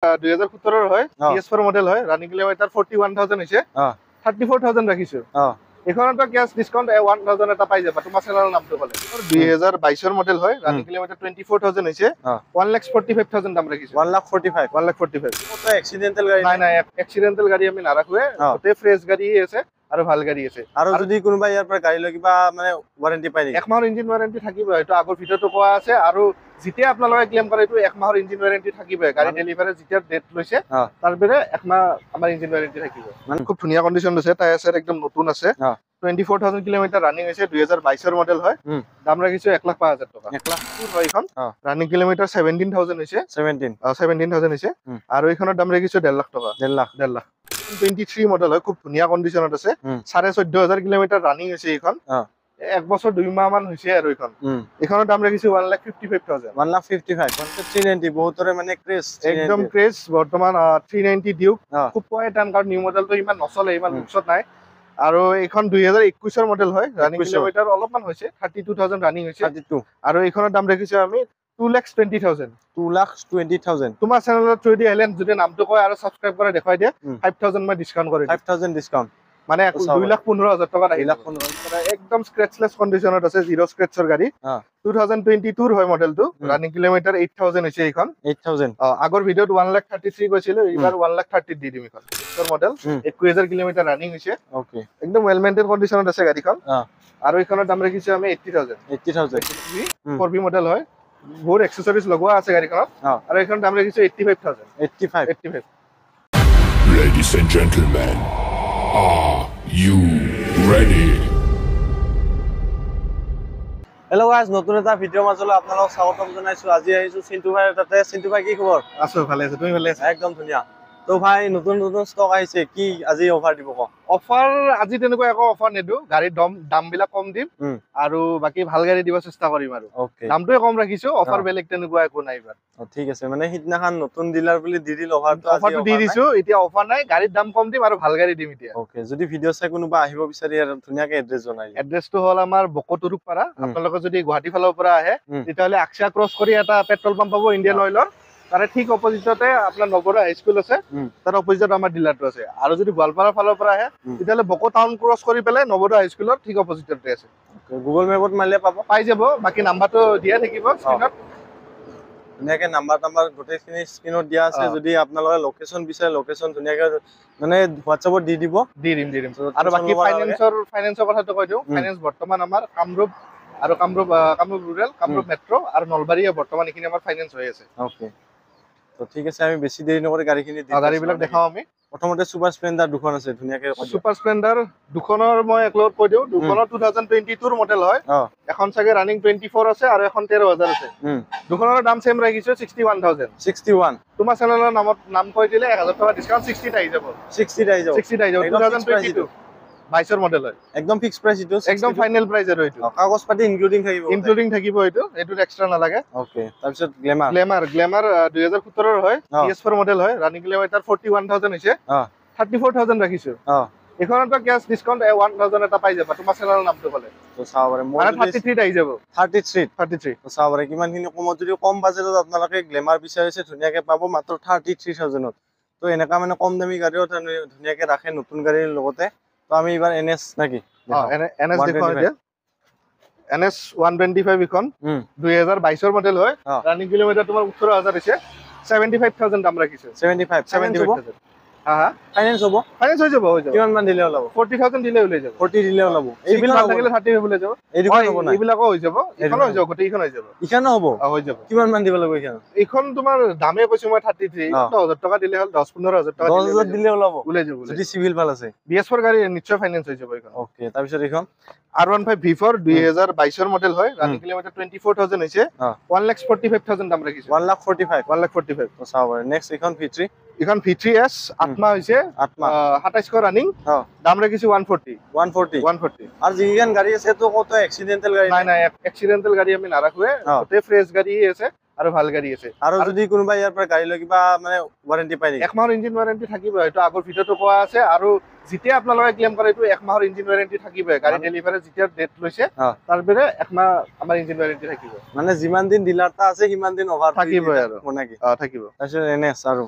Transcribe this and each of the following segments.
2017 হয় PS4 model হয় running kilometre 41000 হৈছে 34000 ৰাখিছো এখনটো ক্যাশ ডিসকাউন্ট 1000 এটা পাই যাবা তোমাৰ চেনেলৰ নামটো ক'লে 2022 মডেল হয় ৰানিং কিলোমিটাৰ 24000 হৈছে 145000 দাম ৰাখিছো 145 তো এক্সিডেন্টাল গাড়ী নাই এক্সিডেন্টাল গাড়ী আমি নাৰাখোৱে গোটেই ফ্ৰেছ গাড়ী আছে আৰু ভাল গাড়ী আছে আৰু যদি কোনোবা ইয়াৰ পৰা গাড়ী লৈ কিবা মানে ওয়াৰেন্টি পাই নেকি এক মাহৰ ইঞ্জিন ওয়াৰেন্টি থাকিব এটো আগৰ ভিডিওটো কোৱা আছে আৰু যেতিয়া আপোনালোকে ক্লেম কৰে এটো এক মাহৰ ইঞ্জিন ওয়াৰেন্টি থাকিব গাড়ী ডেলিভাৰী যেতিয়া ডেট লৈছে তাৰ পৰে এক মাহ আমাৰ ইঞ্জিন ওয়াৰেন্টি থাকিব খুব ধুনীয়া কন্ডিশন আছে টায়াৰ একদম নতুন আছে 24000 কিলোমিটাৰ ৰানিং হৈছে 2022 মডেল হয় দাম ৰাখিছো 1,05,000 টকা 1,00,000 হয় এখন ৰানিং কিলোমিটাৰ 17000 হৈছে 17000 হৈছে আৰু এখনৰ দাম ৰাখিছো 1.5 লাখ টকা 1.5 লাখ 23 মডেল হয় খুব ধুনীয়া কন্ডিশনত আছে 14500 কিলোমিটাৰ ৰানিং হৈছে এখন এক বছৰ 2 মাহ মান হৈছে আৰু এখনৰ দাম ৰাখিছো 1,55,000 390 বহুতৰে মানে ক্ৰেজ একদম ক্ৰেজ বৰ্তমান 390 ডিউক খুব কয় টান কাৰণ নিউ মডেলটো ইমান নচলে ইমান লুকছত নাই আৰু এখন 2021 ৰ মডেল হয় ৰানিং কিলোমিটাৰ অলপমান হৈছে 32000 ৰানিং হৈছে 32 আৰু এখনৰ দাম ৰাখিছো আমি 2,20,000 তোমাৰ চেনেলত যদি আইলেন যদি নামটো কয় আৰু সাবস্ক্ৰাইব কৰে দেখাই দিয়ে 5000 মই ডিসকাউন্ট কৰি 5000 ডিসকাউন্ট মানে 2,15,000 টকা আহিল একদম স্ক্ৰেচলেস কন্ডিশনত আছে জিৰো স্ক্ৰেচৰ গাড়ী 2022 হয় মডেলটো ৰানিং কিলোমিটাৰ 8000 হৈছে এখন 8000 আগৰ ভিডিওত 1,33 কৈছিল এইবাৰ 1,30 দি দিম এখন তোৰ মডেল 21000 কিলোমিটাৰ ৰানিং হৈছে ওকে একদম ওয়েল মেইনটেইন কন্ডিশনত আছে গাড়ীখন আৰু এখনৰ দাম ৰাখিছো আমি 80000 4B মডেল হয় বহুত এক্সেসৰিজ লগোৱা আছে গাড়ীখনত আৰু এখনৰ দাম ৰাখিছো 85 Ladies and gentlemen, are you ready? Hello guys, নতুন এটা ভিডিও মাজলৈ আপোনালোকক স্বাগতম জনাইছো আজি আহিছো চিন্তু ভাইৰ তাতে চিন্তু ভাই কি খবৰ আছো ভালে আছে তুমি ভালে আছা একদম ধুনিয়া তো ভাই নতুন ষ্টক আহিছে কি আজি অফাৰ দিব ক অফাৰ আজি তেনেকৈ একো অফাৰ নেদু গাড়ীৰ দাম বিলাক কম দিম আৰু বাকি ভাল গাড়ী দিব চেষ্টা কৰিম আৰু দামটোৱে কম ৰাখিছো অফাৰ বেলেগ তেনেকুৱা একো নাই বাৰ ঠিক আছে মানে হিতনাখান নতুন ডিলাৰ বুলি দি দিল অফাৰটো দি দিছো এতিয়া অফাৰ নাই গাড়ীৰ দাম কম দিম আৰু ভাল গাড়ী দিম এতিয়া ওকে যদি ভিডিও চাই কোনোবা আহিব বিচাৰি আৰু ধুনিয়াকে এড্ৰেছ জনাই এড্ৰেছটো হল আমাৰ বকতুৰুক পাৰা আপোনালোকে যদি গুৱাহাটী ফালৰ পৰা আহে তেতিয়াহলে আকশা ক্ৰছ কৰি এটা পেট্ৰল পাম্প পাব ইণ্ডিয়ান অইলৰ তাৰে ঠিক অপজিটতে আপোনাৰ নগৰা হাই স্কুল আছে তাৰ অপজিটত আমাৰ ডিলাৰটো আছে আৰু যদি গোৱালপাৰা ফালৰ পৰা আহে তেতিয়াহলে বক টাউন ক্ৰছ কৰি পেলাই নগৰা হাই স্কুলৰ ঠিক অপজিটতে আছে গুগল মেপত মাৰিলে পাই যাব বাকি নাম্বাৰটো দিয়া থাকিব স্ক্ৰিনত ধুনিয়াকে নাম্বাৰ গোটেইখিনি স্ক্ৰিনত দিয়া আছে যদি আপোনালোকে লোকেশন বিচাৰে লোকেশন ধুনিয়াকে মানে হোৱাটছআপত দি দিম আৰু বাকি ফাইনান্সৰ কথাটো কৈ দিও ফাইনান্স বৰ্তমান আমাৰ কামৰূপ আৰু কামৰূপ ৰুৰেল কামৰূপ মেট্ৰো আৰু নলবাৰীয়ে বৰ্তমান এখিনি আমাৰ ফাইনান্স হৈ আছে ওকে তো ঠিক আছে আমি বেছি দেৰি নকৰি গাড়ীখিনি গাড়ীবিলাক দেখাও আমি প্ৰথমতে সুপাৰ স্প্লেন্ডাৰ দুখন আছে ধুনিয়াকে সুপাৰ স্প্লেন্ডাৰ দুখনৰ মই একলত কৈ দিও দুখনৰ 2022 মডেল হয় এখন চাগে ৰানিং 24 আছে আৰু এখন 13000 আছে দুখনৰ দাম সেম ৰাখিছো 61000 তোমাৰ চেনেলৰ নাম কৈ দিলে 1000 টকা ডিসকাউন্ট 60 আহি যাব 2022 22 মডেল হয় একদম ফিক্স প্ৰাইস ইটো একদম ফাইনাল প্ৰাইস আৰু এটো কাগজ পাতি ইনক্লুডিং থাকিব এটো এক্সট্ৰা নালাগে ওকে তাৰপিছত গ্ল্যামাৰ 2017 হয় PS4 মডেল হয় ৰানিং কিলোমিটাৰ 41000 হৈছে 34000 ৰাখিছো এখনটো ক্যাশ ডিসকাউন্ট 1000 এটা পাই যাবা তোমাৰ চেনেলৰ নামটো ক'লে তো চাওবাৰে মই 33 আহি যাব 33 তো চাওবাৰে কিমানখিনি কমত যদি কম বাজেটত আপোনালোকে গ্ল্যামাৰ বিচাৰিছে ধুনিয়াকে পাব মাত্ৰ 33000 ত তো এনেকা মানে কম দামী গাড়ীও ধুনিয়াকে ৰাখে নতুন গাড়ীৰ লগতে তো আমি এবাৰ NS নাকি NS দেখুৱাই দিয়া NS 125 এখন 2022 ৰ মডেল হয় ৰানিং কিলোমিটাৰ তোমাৰ 18000 হৈছে 75000 দাম ৰাখিছো 75000 ফাইনান্স হ'ব ফাইনান্স হৈ যাব কিমান মান দিলে ওলাব 40000 দিলে ওলাই যাব 40 দিলে ওলাব সিভিল ভাল থাকিলে 30 ওলাই যাব এইখন হ'ব না এইবিলাকো হৈ যাব ইখন হৈ যাব গোটেই ইখন হৈ যাব ইখন হ'ব হৈ যাব কিমান মান দিব লাগিব ইখন তোমাৰ দামে কৈছো মই 33 10000 টকা দিলে হল 10-15000 টকা 10000 দিলে ওলাব ওলাই যাব যদি সিভিল ভাল আছে BS4 গাড়ী নিশ্চয় ফাইনান্স হৈ যাব ইখন ওকে তাৰপিছত ইখন R15 V4 2022 ৰ মডেল হয় ৰানিং কিলোমিটাৰ 24000 হৈছে 1,45,000 দাম ৰাখিছো 1,45,000 তো চাওবাৰে নেক্সট ইখন V3 ইখন V3S আত্মা হৈছে 2700 ৰানিং দাম ৰাখিছো 140 আৰু যিখন গাড়ী আছে তো কত এক্সিডেন্টাল গাড়ী নাই এক্সিডেন্টাল গাড়ী আমি নাৰাখোৱে গোটেই ফ্ৰেছ গাড়ী আছে আৰু ভাল গাড়ী আছে আৰু যদি কোনোবা ইয়াৰ পৰা গাড়ী লৈ কিবা মানে ওয়াৰেন্টি পাই নেকি এক মাহৰ ইঞ্জিন ওয়াৰেন্টি থাকিব এটো আগৰ ভিডিওটো কোৱা আছে আৰু যেতিয়া আপোনালোকে ক্লেম কৰে এটো এক মাহৰ ইঞ্জিন ওয়াৰেন্টি থাকিব গাড়ী ডেলিভাৰী যেতিয়া ডেট লৈছে তাৰ পৰে এক মাহ আমাৰ ইঞ্জিন ওয়াৰেন্টি থাকিব মানে যিমান দিন ডিলাৰটা আছে সিমান দিন অভাৰ থাকিব আৰু নাকি থাকিব তাৰপিছত NS আৰু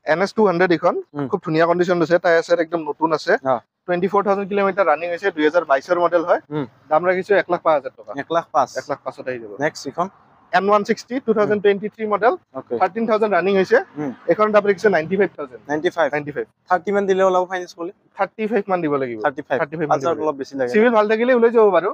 NS 200 এখন খুব ধুনীয়া কন্ডিশন আছে, টায়াৰ চাইৰ একদম নতুন আছে। 24,000 কিলোমিটাৰ ৰানিং হৈছে, 2022 ৰ মডেল হয়। দাম ৰাখিছো 1,05,000 টকা। 1,05,000 1,05,000 আহি যাব। নেক্সট এখন N160 2023 মডেল, 13,000 ৰানিং হৈছে। এখন দাম ৰাখিছো 95,000। 95 30 মান দিলে ওলাব ফাইনেন্স কৰিলে? 35 মান দিব লাগিব। 35 পালচাৰ অলপ বেছি লাগে। সিভিল ভাল থাকিলে ওলাই যাব বাৰু।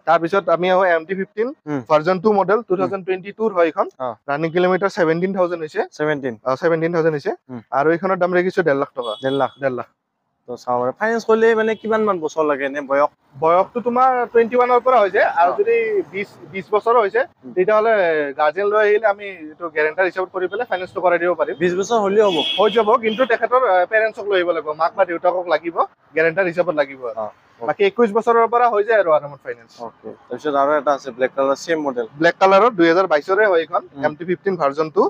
তাৰ পিছত আমি আহো MT-15 ভাৰ্জন 2 মডেল 2022 ৰ হয় এখন। ৰানিং কিলোমিটাৰ 17,000 হৈছে। 17,000 হৈছে। আৰু এখনৰ দাম ৰাখিছো 1.5 লাখ টকা। 1.5 লাখ। তো চাওৰে ফাইনেন্স কৰিলে মানে কিমান মান বছৰ লাগে নে বয়স? বয়সটো তোমাৰ 21 ৰ পৰা হৈছে, আৰু যদি 20 বছৰ হৈছে তেতিয়াহ'লে গাৰ্জেন লৈ আহিলে আমি এইটো গ্যাৰান্টাৰ হিচাপত কৰি পেলাই ফাইনেন্সটো কৰাই দিব পাৰিম। 20 বছৰ হ'লেও হ'ব? হৈ যাব, কিন্তু তেখেতৰ পেৰেণ্টছক লৈ আহিব লাগিব, মাক বা দেউতাকক লাগিব, গ্যাৰান্টাৰ হিচাপত লাগিব। বাকি 21 বছৰৰ পৰা হৈ যায় আৰু আৰামত ফাইনেন্স। ওকে, তাৰপিছত আৰু এটা আছে black colour same model. Black কালাৰৰ 2022 ৰে হয় এখন, MT-15 ভাৰ্জন 2।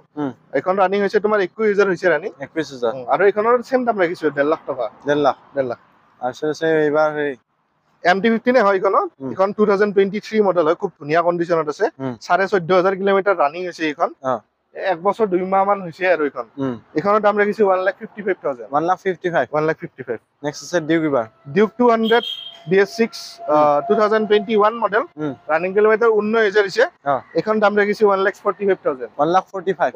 এখন ৰানিং হৈছে তোমাৰ 21,000 হৈছে ৰানিং। 21,000। আৰু এখনৰ সেম দাম ৰাখিছো 1.5 লাখ টকা। 1.5 লাখ। আছে এইবাৰ হেৰি MT-15 হয় এখন। এখন 2023 মডেল হয়, খুব ধুনীয়া কন্ডিশনত আছে। 14,500 কিলোমিটাৰ ৰানিং হৈছে এখন। 1 বছৰ 2 মাহ মান হৈছে আৰু এখন। এখনৰ দাম ৰাখিছো 1,55,000। 1,55,000। নেক্সট আছে ডিউক এবাৰ। Duke 200 BS6 2021 model, running kilometre 19,000 হৈছে। এখন দাম ৰাখিছো 1,45,000। 1,45,000।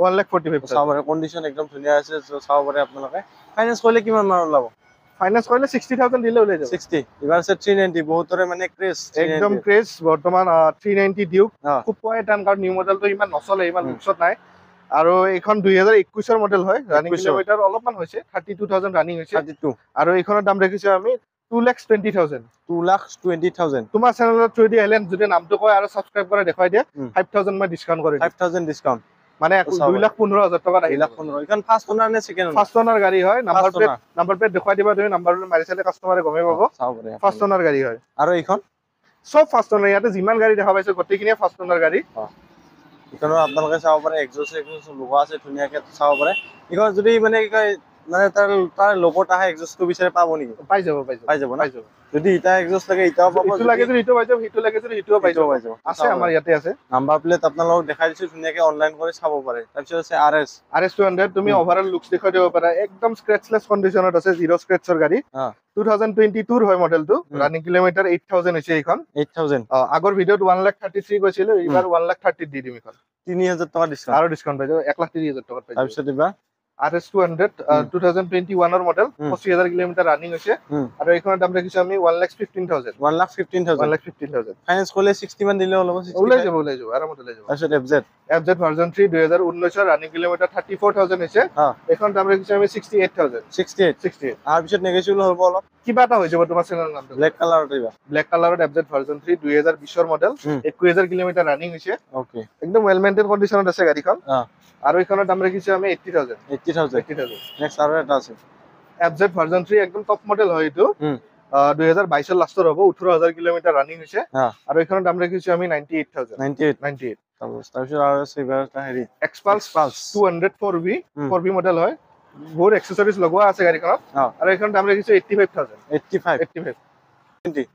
চাব পাৰে কন্ডিশন একদম ধুনীয়া আছে, চাব পাৰে আপোনালোকে। ফাইনেন্স কৰিলে কিমান মান ওলাব? ফাইনেন্স কৰিলে 60,000 দিলে ওলাই যাব। 60। এবাৰ আছে 390, বহুতৰে মানে ক্ৰেজ, একদম ক্ৰেজ বৰ্তমান 390 ডিউক। খুব পোৱাই টান, কাৰণ নিউ মডেলটো ইমান নচলে, ইমান লুকছত নাই। আৰু এইখন 2021 ৰ মডেল হয়, ৰানিং কিলোমিটাৰ অলপমান হৈছে, 32,000 ৰানিং হৈছে। 32। আৰু এইখনৰ দাম ৰাখিছো আমি 2,20,000। 2,20,000। তোমাৰ চেনেলত যদি আহিলে যদি নামটো কয় আৰু সাবস্ক্ৰাইব কৰে দেখাই দিয়ে, 5,000 মই ডিসকাউন্ট কৰি দিম। 5,000 ডিসকাউন্ট, মানে 2,15,000 টকা আহি যাব। 2,15,000। এখন ফাৰ্স্ট ওনাৰ নে সেকেন্ড ওনাৰ? ফাৰ্স্ট ওনাৰ গাড়ী হয়। নাম্বাৰ প্লেট দেখাই দিবা তুমি, নাম্বাৰটো মাৰি চালে কাস্টমাৰে গমে পাব। চাব পাৰে ফাৰ্স্ট ওনাৰ গাড়ী হয়। আৰু এইখন সব ফাৰ্স্ট ওনাৰ, ইয়াতে যিমান গাড়ী দেখা পাইছো গোটেইখিনিয়ে ফাৰ্স্ট ওনাৰ গাড়ী। এখনৰ আপোনালোকে চাব পাৰে, এক্সজস্ট লগোৱা আছে ধুনীয়াকে, চাব পাৰে। এখন যদি মানে কি কয়, মানে তাৰ লগোটা আহে এক্সজস্টটো বিচাৰে পাব নেকি? পাই যাব না? যদি ইটা এক্সজস্ট লাগে ইটাও পাব, ইটো লাগে যদি ইটো পাই যাব, হিটো লাগে যদি হিটোও পাই যাব। আছে আমাৰ ইয়াতে আছে। নাম্বাৰ প্লেট আপোনালোকক দেখাই দিছো, ধুনীয়াকে অনলাইন কৰি চাব পাৰে। তাৰপিছত আছে RS 200। তুমি ওভাৰঅল লুকস দেখাই দিব পাৰা, একদম স্ক্ৰেচলেছ কন্ডিশনত আছে, জিৰো স্ক্ৰেচৰ গাড়ী। 2022 হয় মডেলটো, ৰানিং কিলোমিটাৰ 8,000 হৈছে এইখন। 8,000। আগৰ ভিডিওত 1,33,000 কৈছিলো, এইবাৰ 1,30,000 দি দিম এইখন। 3,000 টকা ডিসকাউন্ট। আৰু ডিসকাউন্ট পাই যাব, 1,30,000 টকা পাই যাব। তাৰপিছত এবাৰ RS 200 2021 ৰ মডেল, 25,000 কিলোমিটাৰ ৰানিং হৈছে। আৰু এইখনৰ দাম ৰাখিছো আমি 1,15,000। 1,15,000। ফাইনেন্স কৰিলে 60 মান দিলে অলপ ওলাই যাব আৰামত ওলাই যাব। তাৰপিছত FZ ভাৰ্জন 3 2019 ৰ ৰানিং কিলোমিটাৰ 34,000 হৈছে। এখন দাম ৰাখিছো আমি 68,000। 68। তাৰ পিছত নেগোচিয়েবল হ'ব অলপ, কিবা এটা হৈ যাব। তোমাৰ চেনেল নামটো ব্লেক কালাৰত দিবা। ব্লেক কালাৰত FZ ভাৰ্জন 3 2020 ৰ মডেল, 21,000 কিলোমিটাৰ ৰানিং হৈছে। ওকে, একদম ৱেল মেইনটেইন কন্ডিশনত আছে গাড়ীখন। আৰু এইখনৰ দাম ৰাখিছো আমি 80,000। 80,000। নেক্সট আৰু এটা আছে FZ ভাৰ্জন 3, একদম টপ মডেল হয় এইটো। 2022 ৰ লাষ্টৰ হ'ব, 18,000 কিলোমিটাৰ ৰানিং হৈছে। আৰু এইখনৰ দাম ৰাখিছো আমি 98,000। 98। তাৰপিছত আৰু আছে এবাৰ এটা হেৰি Xpulse 200 4V মডেল হয়, বহুত এক্সেসৰিজ লগোৱা আছে গাড়ীখনত। আৰু এইখনৰ দাম ৰাখিছো 85,000। 85।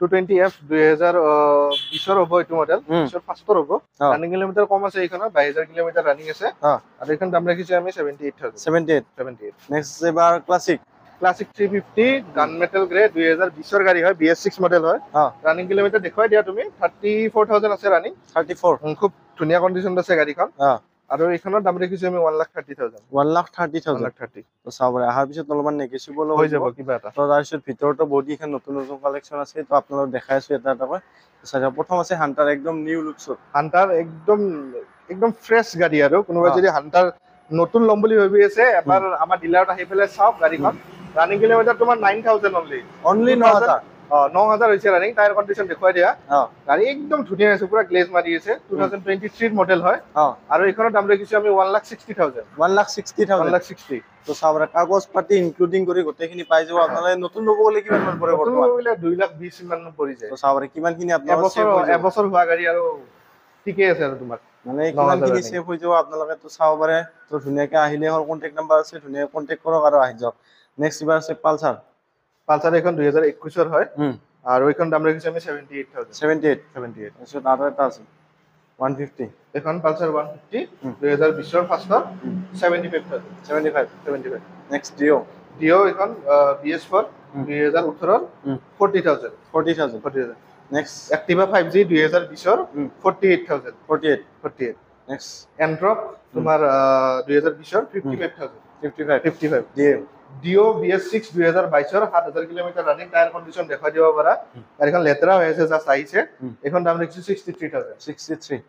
220F 2020 ৰ হ'ব এইটো মডেল, ফাৰ্ষ্টৰ হ'ব। ৰানিং কিলোমিটাৰ কম আছে এইখনৰ, 22,000 কিলোমিটাৰ ৰানিং আছে। আৰু এইখন দাম ৰাখিছো আমি 78,000। 78। নেক্সট এবাৰ ক্লাসিক 350 গান মেটেল গ্ৰে 2020 ৰ গাড়ী হয়, BS6 মডেল হয়। ৰানিং কিলোমিটাৰ দেখুৱাই দিয়া তুমি, 34,000 আছে ৰানিং। 34। খুব ধুনীয়া কন্ডিশনত আছে গাড়ীখন। আৰু এইখনৰ দাম ৰাখিছো আমি 1,30,000। 1,30,000। তো চাব পাৰে, আহাৰ পিছত অলপমান নেগোচিয়েবল হৈ যাব কিবা এটা। তো তাৰপিছত ভিতৰতো বডিখন নতুন কালেকচন আছে, তো আপোনালোকক দেখাই আছো এটা এটাকৈ। প্ৰথম আছে হান্টাৰ, একদম নিউ লুকছত। হান্টাৰ একদম ফ্ৰেছ গাড়ী। আৰু কোনোবাই যদি হান্টাৰ নতুন ল'ম বুলি ভাবি আছে, এবাৰ আমাৰ ডিলাৰত আহি পেলাই চাওক গাড়ীখন। ৰানিং কিলোমিটাৰ তোমাৰ 9,000 অনলি 9,000। 9,000 হৈছে ৰানিং। টায়াৰ কন্ডিশন দেখুৱাই দিয়া। গাড়ী একদম ধুনীয়া আছে, পুৰা গ্লেজ মাৰি আছে। 2023 মডেল হয়। আৰু এইখনৰ দাম ৰাখিছো আমি 1,60,000। 1,60,000। তো চাব পাৰে, কাগজ পাতি ইনক্লুডিং কৰি গোটেইখিনি পাই যাব। আপোনালোকে নতুন ল'ব গ'লে কিমান মান পৰিব? নতুন ল'ব গ'লে 2,20,000 মান পৰি যায়। তো চাব পাৰে কিমানখিনি আপোনালোকৰ এবছৰ হোৱা গাড়ী, আৰু ঠিকে আছে। আৰু তোমাৰ মানে কিমানখিনি সেভ হৈ যাব আপোনালোকে তো চাব পাৰে। তো ধুনীয়াকে আহিলে হ'ল, কন্টেক্ট নাম্বাৰ আছে, ধুনীয়াকে কন্টেক্ট কৰক আৰু আহি যাওক। নেক্সট এবাৰ আছে পালচাৰ। এখন 2021 ৰ হয়। আৰু এইখন দাম ৰাখিছো আমি 78,000। 78। তাৰপিছত আৰু এটা আছে 150 এখন পালসাৰ 150 2020 এৰ ফাৰ্স্টৰ 75000 75 নেক্সট ডিও এখন BS4 2018 ৰ 40000 নেক্সট Activa 5G 2020 ৰ 48000 48 নেক্সট এন্ট্ৰক তোমাৰ 2020 ৰ 55000 55 ডিও BS6 2022 ৰ 7000 কিলোমিটাৰ ৰানিং টায়াৰ কন্ডিশন দেখাই দিব পাৰা গাড়ীখন লেতেৰা হৈ আছে জাস্ট আহিছে এখন দাম ৰাখিছো 63000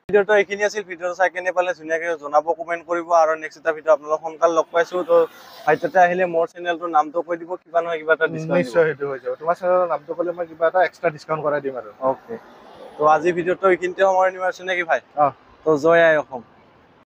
ভিডিওটো এইখিনি আছিল ভিডিওটো চাই কেনে পালে ধুনীয়াকৈ জনাব কমেন্ট কৰিব আৰু নেক্সট এটা ভিডিও আপোনালোক সোনকালে লগ পাইছো তো ভাইটাতে আহিলে মোৰ চেনেলটোৰ নামটো কৈ দিব কিবা নহয় কিবা এটা ডিসকাউন্ট নিশ্চয় হেতু হৈ যাব তোমাৰ চেনেলৰ নামটো ক'লে মই কিবা এটা এক্সট্ৰা ডিসকাউন্ট কৰাই দিম আৰু ওকে তো আজি ভিডিওটো এইখিনিতে সময় নিমাৰছো নেকি ভাই তো জয় আই অসম